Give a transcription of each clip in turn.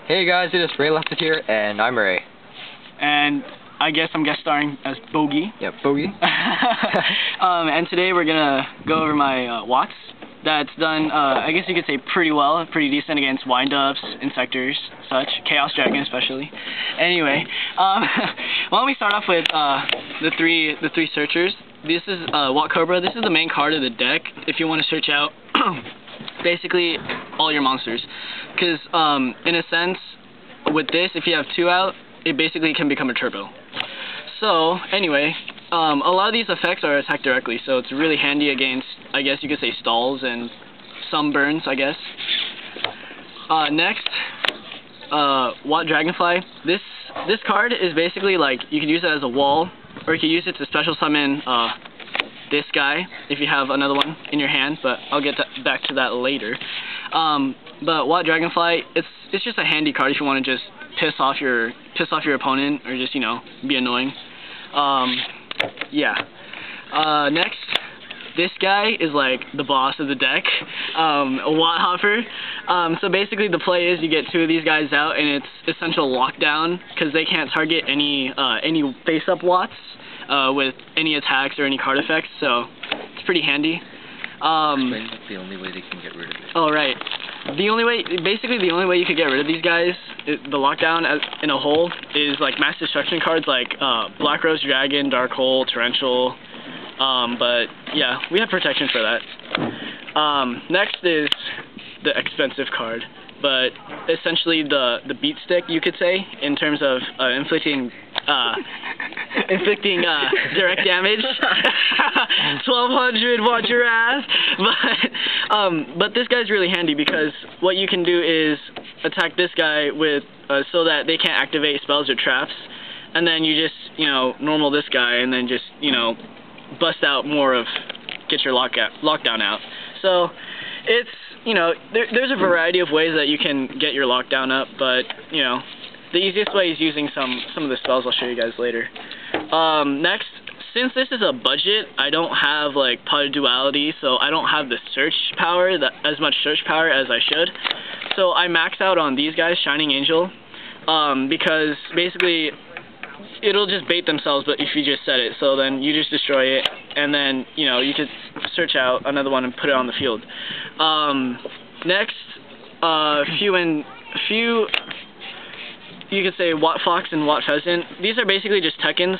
Hey guys, it is Ray Left here, and I'm Ray. And I guess I'm guest starring as Bogey. Yep, Bogey. And today we're gonna go over my Watts. That's done, I guess you could say pretty well, pretty decent against windups, insectors, such, Chaos Dragon especially. Anyway, why don't we start off with the three searchers. This is Watthopper. This is the main card of the deck if you want to search out basically all your monsters. Because in a sense, with this, if you have two out, it basically can become a turbo. So anyway, a lot of these effects are attacked directly, so it's really handy against, I guess you could say, stalls and some burns, I guess. Next, Watt Dragonfly. This card is basically like, you can use it as a wall, or you can use it to special summon this guy if you have another one in your hand, but I'll get back to that later. But Watt Dragonfly, it's just a handy card if you want to just piss off your opponent, or just, you know, be annoying. Yeah. Next, this guy is like the boss of the deck, a Watthopper. So basically the play is you get two of these guys out, and it's essential lockdown, because they can't target any face-up Watts with any attacks or any card effects, so it's pretty handy. Explain the only way they can get rid of it. Oh, right. Basically the only way you could get rid of these guys, the lockdown in a whole, is like mass destruction cards like Black Rose Dragon, Dark Hole, Torrential. But yeah, we have protection for that. Next is the expensive card, but essentially the beat stick, you could say, in terms of inflicting direct damage. 1200, watch your ass. But this guy's really handy, because what you can do is attack this guy with so that they can't activate spells or traps, and then you just, you know, normal this guy, and then just, you know, bust out more of, get your lockdown out. So it's, you know, there's a variety of ways that you can get your lockdown up, but, you know, the easiest way is using some of the spells I'll show you guys later. Next, since this is a budget, I don't have like Pot of Duality, so I don't have the search power, as much search power as I should. So I max out on these guys, Shining Angel, because basically it'll just bait themselves, but if you just set it, so then you just destroy it, and then, you know, you could search out another one and put it on the field. Next, few you could say Watt Fox and Watt Pheasant. These are basically just Tekkens,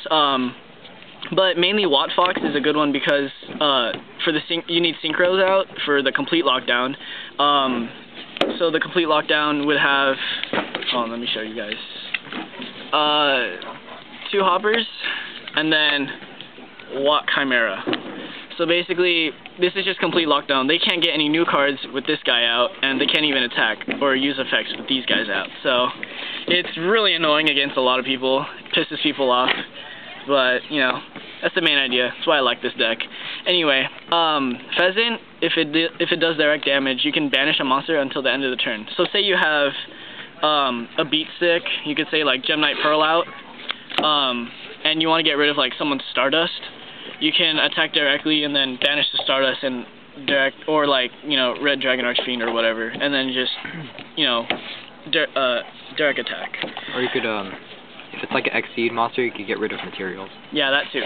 but mainly Watt Fox is a good one because for the you need synchros out for the complete lockdown. So the complete lockdown would have, let me show you guys, 2 hoppers, and then Watt Chimera. So basically, this is just complete lockdown. They can't get any new cards with this guy out, and they can't even attack or use effects with these guys out. So it's really annoying against a lot of people. It pisses people off. But, you know, that's the main idea. That's why I like this deck. Anyway, Pheasant, if it does direct damage, you can banish a monster until the end of the turn. So say you have a beat stick, you could say like Gem Knight Pearl out, and you want to get rid of like someone's Stardust. You can attack directly and then banish the Stardust and direct, or like, you know, Red Dragon Archfiend or whatever, and then just, you know, direct attack. Or you could, if it's like an Exceed monster, you could get rid of materials. Yeah, that too.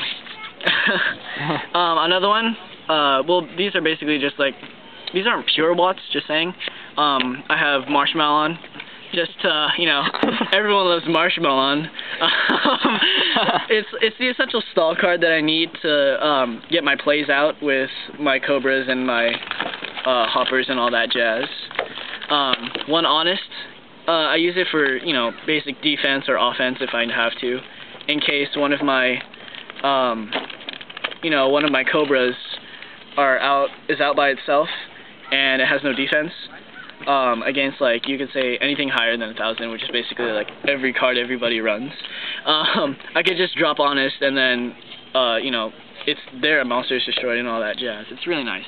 Another one, well, these are basically just like, these aren't pure Watts, just saying. I have Marshmallow, just, you know, everyone loves Marshmallow. It's the essential stall card that I need to get my plays out with my Cobras and my Hoppers and all that jazz. One Honest, I use it for, you know, basic defense or offense if I have to, in case one of my, you know, one of my Cobras is out by itself and it has no defense. Against, like, you could say anything higher than 1,000, which is basically like every card everybody runs. I could just drop Honest, and then, you know, their monster is destroyed and all that jazz. It's really nice.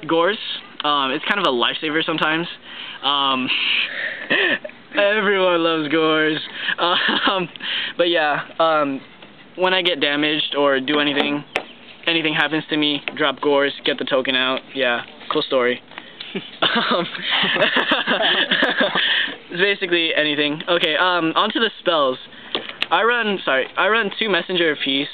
Gores, it's kind of a lifesaver sometimes. Everyone loves Gores. But yeah, when I get damaged or do anything happens to me, drop Gores, get the token out. Yeah, cool story. It's basically anything. Okay, onto the spells. I run 2 messenger apiece,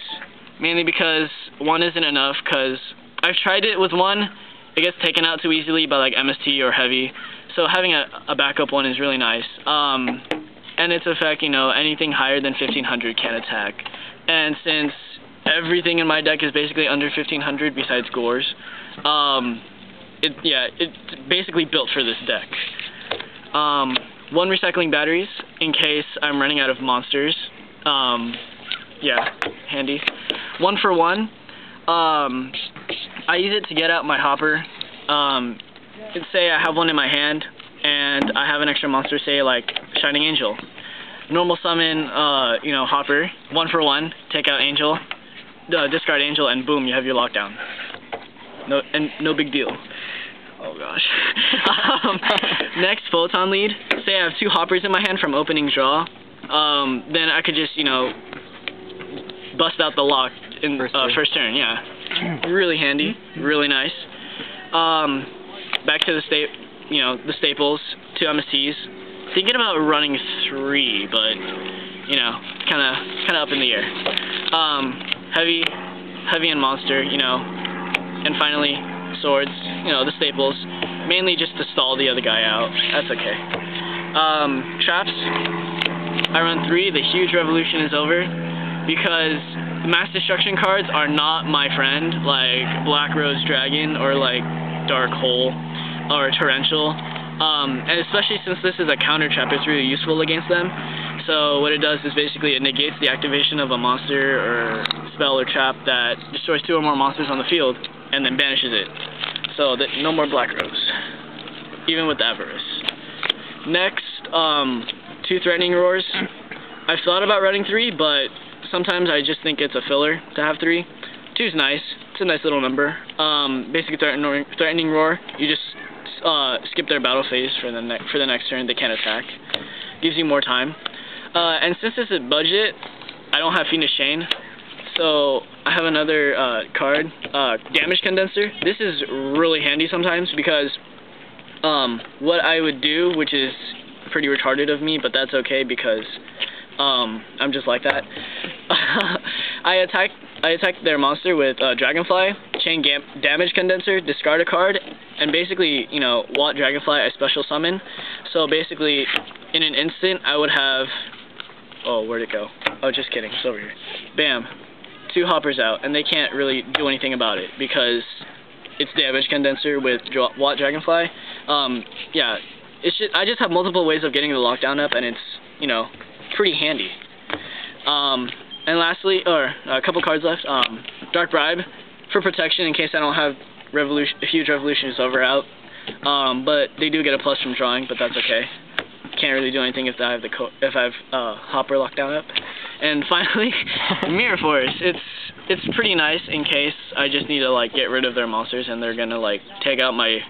mainly because one isn't enough, because I've tried it with one, it gets taken out too easily by like MST or heavy, so having a backup one is really nice. And its effect, you know, anything higher than 1500 can attack. And since everything in my deck is basically under 1500 besides Gores, it's basically built for this deck. 1 recycling batteries in case I'm running out of monsters. Yeah, handy. 1 for 1. I use it to get out my hopper. Let's say I have one in my hand and I have an extra monster, say like Shining Angel. Normal summon, you know, hopper. 1 for 1. Take out Angel. Discard Angel, and boom, you have your lockdown. No big deal. Oh gosh. Next, Photon Lead. Say I have 2 hoppers in my hand from opening draw. Then I could just, you know, bust out the lock in first turn. Yeah, really handy, really nice. Back to the staples. 2 MSTs. Thinking about running 3, but you know, kind of up in the air. Heavy and monster, you know, and finally swords. You know, the staples, mainly just to stall the other guy out. That's okay. Traps. I run 3. The huge revolution is over because mass destruction cards are not my friend, like Black Rose Dragon or like Dark Hole or Torrential. And especially since this is a counter trap, it's really useful against them. So what it does is basically it negates the activation of a monster or spell or trap that destroys 2 or more monsters on the field and then banishes it. So that no more Black Rose, even with Avarice. Next, 2 Threatening Roars. I've thought about running 3, but sometimes I just think it's a filler to have 3. 2's nice. It's a nice little number. Basically, Threatening Roar. You just skip their battle phase for the next turn. They can't attack. Gives you more time. And since it's a budget, I don't have Fiendish Chain, so I have another card, Damage Condenser. This is really handy sometimes because what I would do, which is pretty retarded of me, but that's okay because I'm just like that. I attack their monster with Dragonfly, Chain Damage Condenser, discard a card, and basically, you know, Watt Dragonfly I special summon. So basically, in an instant, I would have... Oh, where'd it go? Oh, just kidding. It's over here. Bam. 2 hoppers out, and they can't really do anything about it because it's Damage Condenser with Watt Dragonfly. Yeah, I just have multiple ways of getting the lockdown up, and it's, you know, pretty handy. And lastly, a couple cards left. Dark Bribe for protection in case I don't have huge Revolution is over out. But they do get a plus from drawing, but that's okay. Can't really do anything if I have Hopper lockdown up. And finally, Mirror Force. It's pretty nice in case I just need to like get rid of their monsters and they're gonna like take out my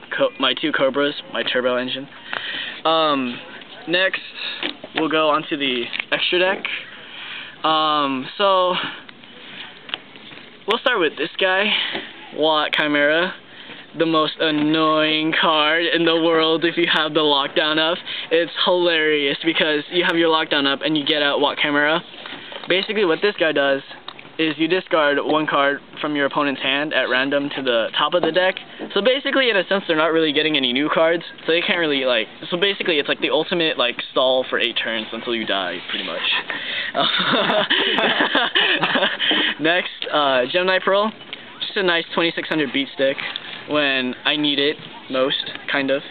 2 Cobras, my turbo engine. Next, we'll go onto the extra deck. So we'll start with this guy, Watt Chimera. The most annoying card in the world if you have the lockdown up. It's hilarious because you have your lockdown up and you get out Watt Chimera. Basically what this guy does is you discard 1 card from your opponent's hand at random to the top of the deck. So basically, in a sense, they're not really getting any new cards, so they can't really, like... So basically, it's like the ultimate, like, stall for 8 turns until you die, pretty much. Next, Gemini Pearl. Just a nice 2600 beat stick when I need it most, kind of.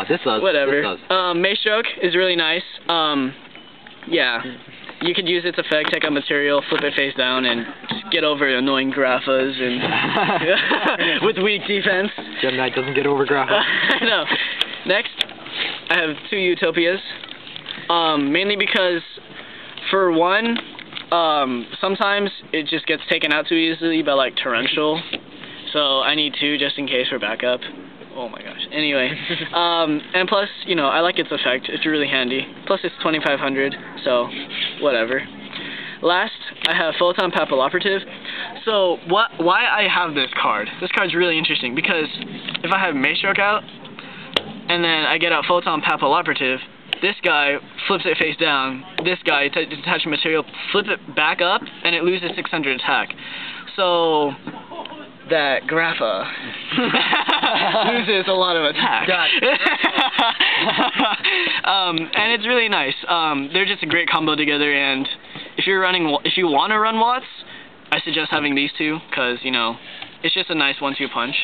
This does. Whatever. This does. Mace Stroke is really nice. Yeah, you could use its effect, take out material, flip it face down, and just get over annoying Graphas and with weak defense. Gemini doesn't get over Grapha. I know. Next, I have 2 Utopias. Mainly because, for one, sometimes it just gets taken out too easily by like Torrential. So I need 2 just in case for backup. Oh my gosh. Anyway, and plus, you know, I like its effect. It's really handy. Plus it's 2500, so whatever. Last, I have Photon Papilloperative. So why I have this card? This card's really interesting because if I have Mace Stroke out, and then I get out Photon Papilloperative. This guy flips it face down. This guy, detaching material, flip it back up, and it loses 600 attack. So that Grappa loses a lot of attack. And it's really nice. They're just a great combo together, and if you want to run Watts, I suggest having these two, because, you know, it's just a nice 1-2 punch.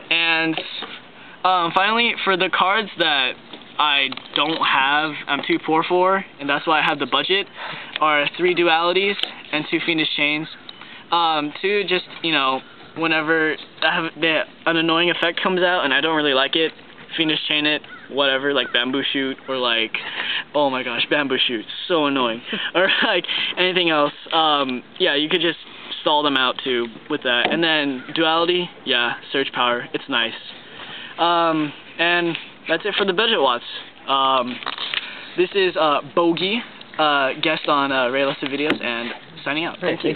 And finally, for the cards that I don't have, I'm too poor for, and that's why I have the budget, are 3 Dualities and 2 Fiendish Chains. 2 just, you know, whenever an annoying effect comes out and I don't really like it, Fiendish Chain it, whatever, like Bamboo Shoot, or like, oh my gosh, Bamboo Shoot, so annoying, or like anything else. Yeah, you could just stall them out too with that. And then Duality, yeah, Surge Power, it's nice. And that's it for the budget Watts. This is Bogey, guest on Ray Lesser Videos, and signing out. Thank you.